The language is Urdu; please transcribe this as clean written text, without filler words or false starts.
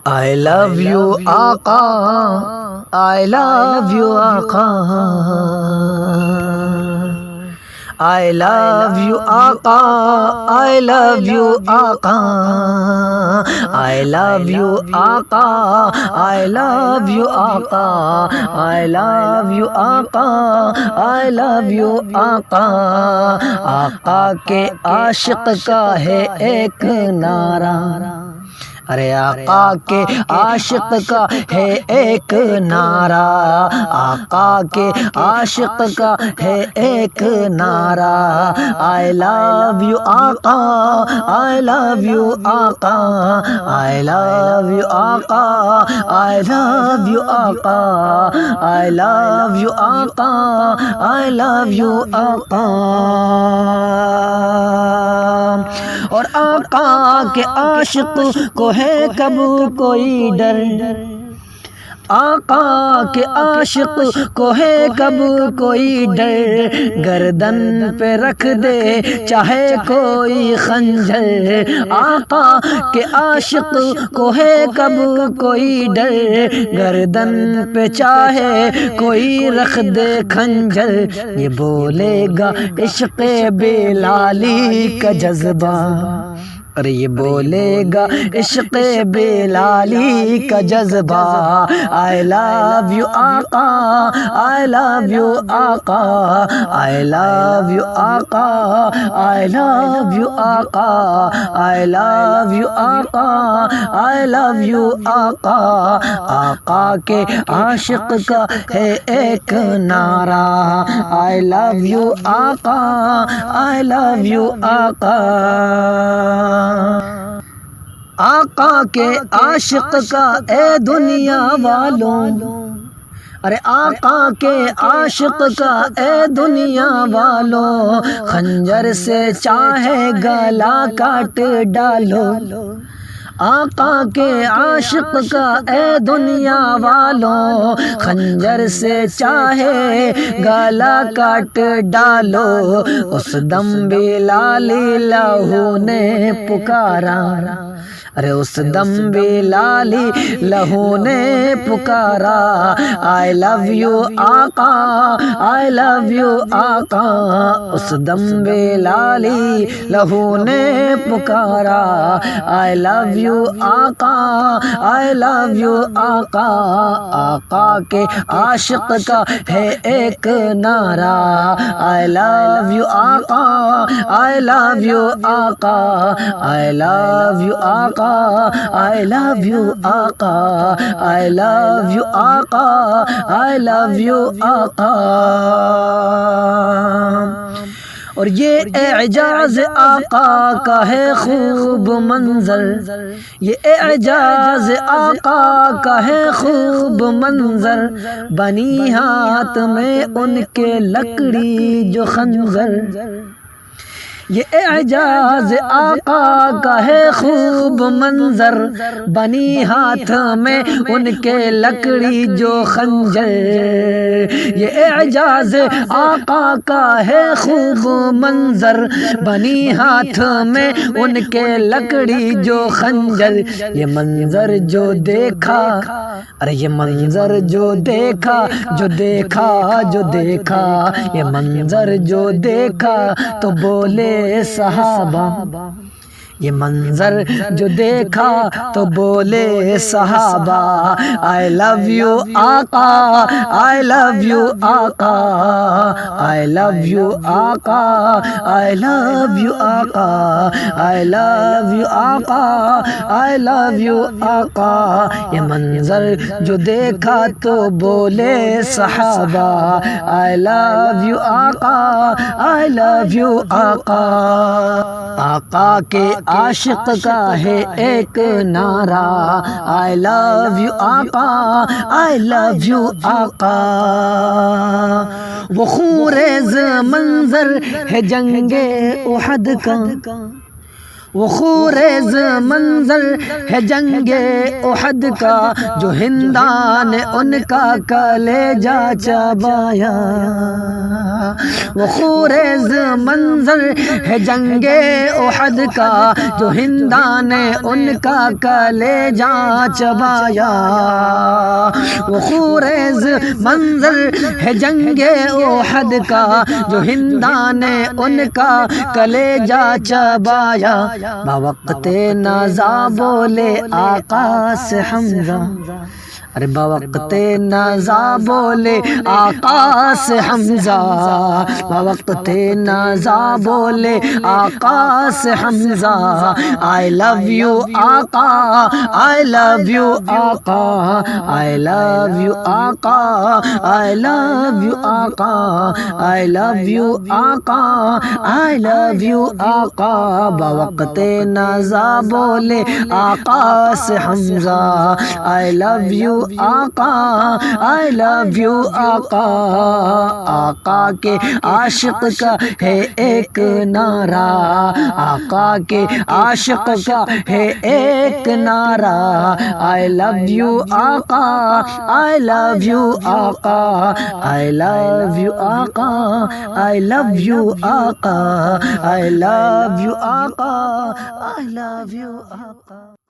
I love you آقا, I love you آقا, I love you آقا, I love you آقا, I love you آقا, I love you آقا, I love you آقا, I love you آقا. آقا کے عاشق کا ہے ایک نعرہ, ارے آقا کے عاشق کا ہے ایک نعرہ, آقا کے عاشق کا ہے ایک نعرہ. I love you آقا, I love you آقا, I love you آقا, I love you آقا, I love you آقا, I love you آقا. اور آقا کے عاشق کو ہے کب کوئی ڈر, آقا کے عاشق کو ہے کب کوئی ڈر, گردن پہ رکھ دے چاہے کوئی خنجر. آقا کے عاشق کو ہے کب کوئی ڈر, گردن پہ چاہے کوئی رکھ دے خنجر. یہ بولے گا عشق بلالی کا جذبہ, ارے یہ بولے گا عشق بلالی کا جذبہ. I love you آقا, I love you آقا, I love you آقا, I love you آقا, I love you آقا, I love you آقا. آقا کے عاشق کا ہے ایک نعرہ, I love you آقا, I love you آقا. آقا کے عاشق کا اے دنیا والوں, ارے آقا کے عاشق کا اے دنیا والوں, خنجر سے چاہے گلا کاٹ ڈالو. آقا کے عاشق کا اے دنیا والوں, خنجر سے چاہے گلا کاٹ ڈالو. اس دم بلالی لہو نے پکارا, ارے اس دم بلالی لہو نے پکارا. I love you آقا, I love you آقا, اس دم بلالی لہو نے پکارا. I love you آقا, I love you آقا. آقا کے عاشق کا ہے ایک نعرہ, I love you آقا, I love you آقا, I love you آقا, I love you آقا, I love you آقا, I love you آقا. اور یہ اعجاز آقا کا ہے خوب منظر, یہ اعجاز آقا کا ہے خوب منظر. بنی ہاتھ میں ان کے لکڑی جو خنجر, یہ اعجاز آقا کا ہے خوب منظر. بنی ہاتھ میں ان کے لکڑی جو خنجر, یہ اعجاز آقا کا ہے خوب منظر. بنی ہاتھ میں ان کے لکڑی جو خنجر. یہ منظر جو دیکھا, ارے یہ منظر جو دیکھا, جو دیکھا, جو دیکھا, یہ منظر جو دیکھا تو بولے صحابہ, یہ منظر جو دیکھا تو بولے صحابہ. I love you آقا, I love you آقا, I love you آقا, I love you آقا, I love you آقا, I love you آقا. یہ منظر جو دیکھا تو بولے صحابہ, I love you آقا, I love you آقا. آقا کے عاشق کا ہے ایک نعرہ, I love you آقا, I love you آقا. وہ خونریز منظر ہے جنگ احد کا, وہ خورز منظر ہے جنگ احد کا، جو ہندان ان کا کلیجہ چبایا۔ وہ خورز منظر ہے جنگ احد کا، جو ہندان ان کا کلیجہ چبایا۔ وہ خورز منظر ہے جنگ احد کا، جو ہندان ان کا کلیجہ چبایا۔ بوقت نزا بولے آقا سے حمزہ، ارے بوقت نزا بولے آقا سے حمزہ، بوقت نزا بولے آقا سے حمزہ، I love you آقا، I love you آقا، I love you آقا، I love you آقا، I love you آقا، I love you آقا۔ بوقت نزا بولے آقا سے حمزہ، I love you آقا، I love you آقا۔ آقا کے عاشق کا ہے ایک نعرہ، آقا کے عاشق کا ہے ایک نعرہ، I love you آقا، I love you آقا، I love you آقا، I love you آقا، I love you آقا، I love you آقا۔